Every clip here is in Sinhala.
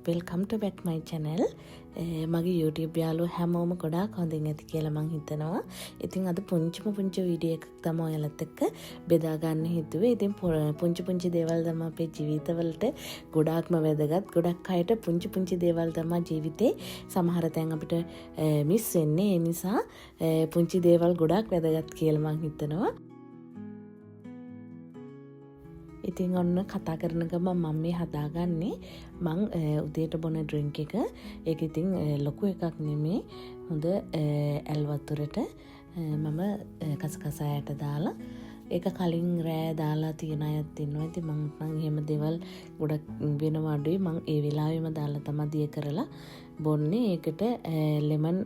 welcome to back my channel. මගේ YouTube යාළුවෝ හැමෝම ගොඩාක් හොඳින් ඇති කියලා මං හිතනවා. ඉතින් අද පුංචි වීඩියෝ එකක් තමයි ඔයාලත් එක්ක බෙදා ගන්න හිතුවේ. ඉතින් පුංචි දේවල් තමයි අපේ ජීවිතවලට ගොඩාක්ම වැදගත්. ගොඩක් අයට පුංචි දේවල් තමයි ජීවිතේ සමහර තැන් අපිට මිස් වෙන්නේ. ඒ නිසා පුංචි දේවල් ගොඩාක් වැදගත් කියලා මං හිතනවා. ඉතින් ඔන්න කතා කරන ගමන් මම මේ හදාගන්නේ මං උදේට බොන ඩ්‍රින්ක් එක. ඒක ඉතින් ලොකු එකක් නෙමේ. හොඳ ඇල් වතුරට මම කසකසායට දාලා ඒක කලින් රෑ දාලා තියෙන අයත් ඉන්නවා. ඉතින් මං එහෙම දේවල් ගොඩක් වෙනවා අඩුයි. මං ඒ වෙලාවෙම දාලා තමයි දිය කරලා බොන්නේ. ඒකට ලෙමන්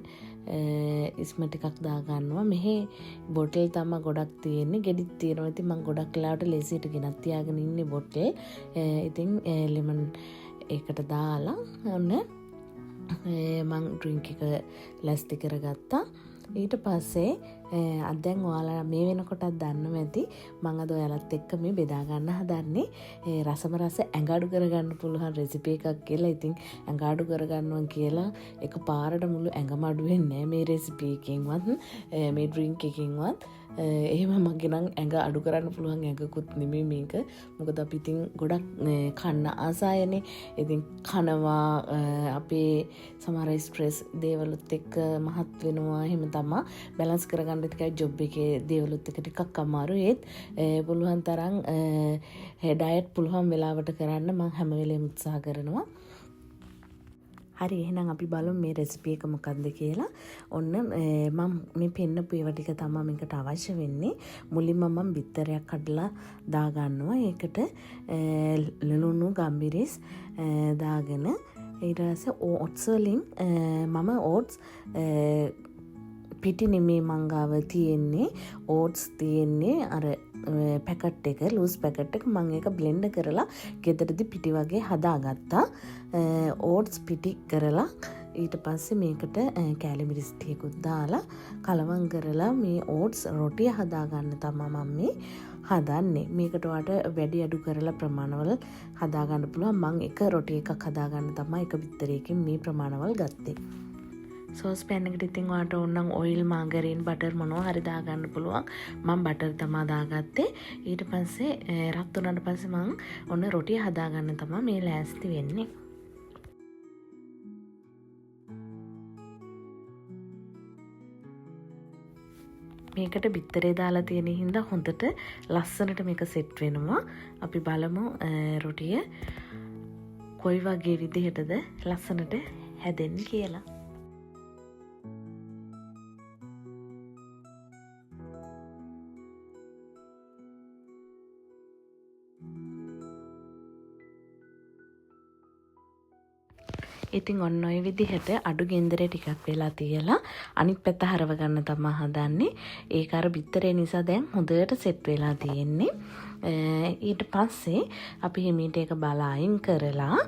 ඉස්ම ටිකක් දා ගන්නවා. මෙහි බොටල් තමයි ගොඩක් තියෙන්නේ. ගෙඩිත් තියෙනවා. ඉතින් මම ගොඩක් වෙලාවට ලේසියට ගෙනත් තියාගෙන ඉන්නේ බොටල්. ඉතින් ලෙමන් ඒකට දාලා ඔන්න මම ඩ්‍රින්ක් එක ලැස්ති කරගත්තා. ඊට පස්සේ දැන් ඔයාලා මේ වෙනකොටත් දන්නව ඇති මම අද ඔයාලත් එක්ක මේ බෙදා ගන්න හදන්නේ රසම රස ඇඟ අඩු කරගන්න පුළුවන් රෙසිපි එකක් කියලා. ඉතින් ඇඟ අඩු කරගන්නවා කියලා එක පාරට මුළු ඇඟම අඩු වෙන්නේ නැහැ මේ රෙසිපි එකකින්වත් මේ ඩ්‍රින්ක් එකකින්වත්. එහෙම මගේ නම් ඇඟ අඩු කරන්න පුළුවන් ඇඟකුත් නෙමෙයි මේක. මොකද අපි ඉතින් ගොඩක් කන්න ආසායනේ. ඉතින් කනවා අපේ සමහර ස්ට්‍රෙස් දේවලුත් එක්ක මහත් වෙනවා. එහෙම තමයි බැලන්ස් කරගන්න ටිකයි ජොබ් එකේ දේවලුත් එක්ක ටිකක් අමාරුයි. ඒත් පුළුවන් තරම් ඩයට් පුළුවන් වෙලාවට කරන්න මම හැම වෙලේම උත්සාහ කරනවා. හරි, එහෙනම් අපි බලමු මේ රෙසිපි එක මොකක්ද කියලා. ඔන්න මම මේ පෙන්නපු ඒවා ටික තමයි මේකට අවශ්‍ය වෙන්නේ. මුලින්ම මම බිත්තරයක් කඩලා දා ගන්නවා. ඒකට ලුණු ගම්බිරිස් දාගෙන ඊට පස්සේ ඕට්ස් වලින් මම ඕට්ස් පිටි නෙමේ මංගාව තියෙන්නේ. ඕට්ස් තියෙන්නේ අර පැකට් එක, ලූස් පැකට් එක. මම ඒක බ්ලෙන්ඩ් කරලා ගෙදරදී පිටි වගේ හදාගත්තා. ඕට්ස් පිටි කරලා ඊට පස්සේ මේකට කෑලි මිරිස් ටිකකුත් දාලා කලවම් කරලා මේ ඕට්ස් රොටිය හදාගන්න තමයි මම මේ හදන්නේ. මේකට වට වැඩි අඩු කරලා ප්‍රමාණවල හදාගන්න පුළුවන්. මම එක රොටි එකක් හදාගන්න තමයි එක බිත්තරයකින් මේ ප්‍රමාණවල ගත්තේ. සෝස් පෑන් එකට ඉතින් ඔයාලට ඕනනම් ඔයිල්, මාගරීන්, බටර් මොනවා හරි දාගන්න පුළුවන්. මම බටර් තමයි දාගත්තේ. ඊට පස්සේ රත් වුණාට පස්සේ මම ඔන්න රොටිය හදාගන්න තමයි මේ ලෑස්ති වෙන්නේ. මේකට බිත්තරේ දාලා තියෙන හින්දා හොඳට ලස්සනට මේක සෙට් වෙනවා. අපි බලමු රොටිය කොයි වගේ විදිහටද ලස්සනට හැදෙන්නේ කියලා. ඉතින් ඔන්න ඔය විදිහට අඩු ගෙන්දරේ ටිකක් වෙලා තියලා අනිත් පැත්ත හරව ගන්න තමයි හදන්නේ. ඒක අර බිත්තරේ නිසා දැන් හොඳට සෙට් වෙලා තියෙන්නේ. ඊට පස්සේ අපි හිමීට ඒක බලා අයින් කරලා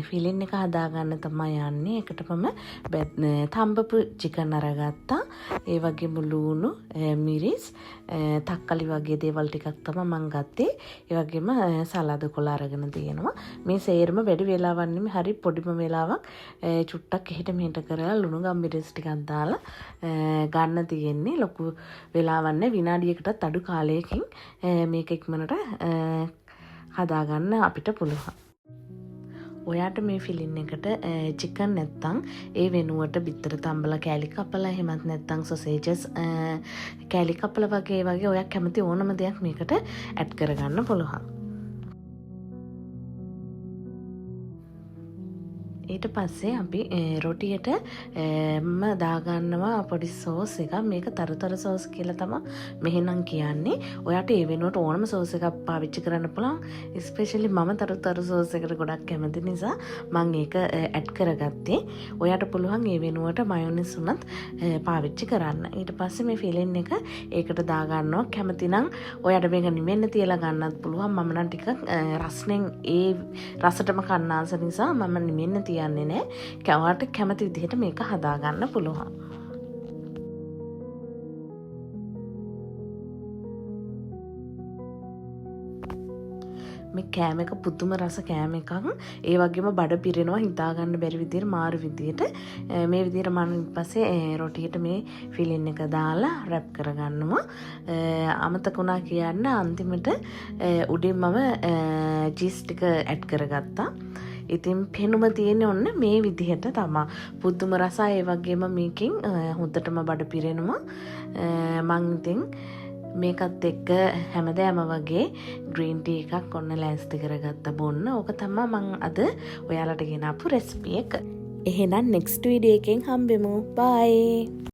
ෆිලින් එක හදාගන්න තමයි යන්නේ. ඒකටම තම්බපු චිකන් අරගත්තා. ඒ වගේම ලුණු, මිරිස්, තක්කලි වගේ දේවල් ටිකක් තමයි මම ගත්තේ. ඒ වගේම සලාද කොළ අරගෙන තියෙනවා. මේ සේරම වැඩි වෙලාවක් නෙමෙයි, හරි පොඩිම වෙලාවක් චුට්ටක් එහෙට මෙහෙට කරලා ලුණු ගම්මිරිස් ටිකක් දාලා ගන්න තියෙන්නේ. ලොකු වෙලාවක් නැහැ, විනාඩියකටත් අඩු කාලයකින් මේක ඉක්මනට හදාගන්න අපිට පුළුවන්. ඔයාට මේ ෆිලින් එකට චිකන් නැත්තම් ඒ වෙනුවට බිත්තර තම්බලා කෑලි කපලා, එහෙමත් නැත්තම් සොසේජස් කෑලි කපලා වගේ ඔයා කැමති ඕනම දෙයක් මේකට ඇඩ් කරගන්න පුළුවන්. ඊට පස්සේ අපි රොටියට දාගන්නවා පොඩි සෝස් එකක්. මේක තරුතර සෝස් කියලා තමයි මෙහෙනම් කියන්නේ. ඔයාට ඒ වෙනුවට ඕනම සෝස් එකක් පාවිච්චි කරන්න පුළුවන්. ස්පෙෂලි මම තරුතර සෝස් එකට ගොඩක් කැමති නිසා මම ඒක ඇඩ් කරගත්තේ. ඔයාට පුළුවන් ඒ වෙනුවට මයොනයිස් උනත් පාවිච්චි කරන්න. ඊට පස්සේ මේ ෆිලින් එක ඒකට දාගන්නවා. කැමති නම් ඔයාට මේක නිමෙන්න තියලා ගන්නත් පුළුවන්. මම නම් ටිකක් රස්නෙන් ඒ රසටම කන්න ආස නිසා මම නිමෙන්න යන්නේ නැහැ. කවට කැමති විදිහට මේක හදාගන්න පුළුවන්. මේ කෑම එක පුදුම රස කෑම එකක්. ඒ වගේම බඩ පිරෙනවා හිතා ගන්න බැරි විදියට මාරු විදියට. මේ විදියට මම ඊපස්සේ රොටියට මේ ෆිලින් එක දාලා රැප් කරගන්නවා. අමතක වුණා කියන්න අන්තිමට උඩින් මම චීස් ටික ඇඩ් කරගත්තා. ඉතින් පෙනුම තියෙන්නේ ඔන්න මේ විදිහට තමයි. පුදුම රසයි ඒ වගේම මේකෙන් හොඳටම බඩ පිරෙනවා. මං ඉතින් මේකත් එක්ක හැමදාම වගේ ග්‍රීන් ටී එකක් ඔන්න ලෑස්ති කරගත්ත බොන්න. ඕක තමයි මං අද ඔයාලට ගෙනාපු රෙසිපි එක. එහෙනම් next වීඩියෝ එකෙන් හම්බෙමු. bye.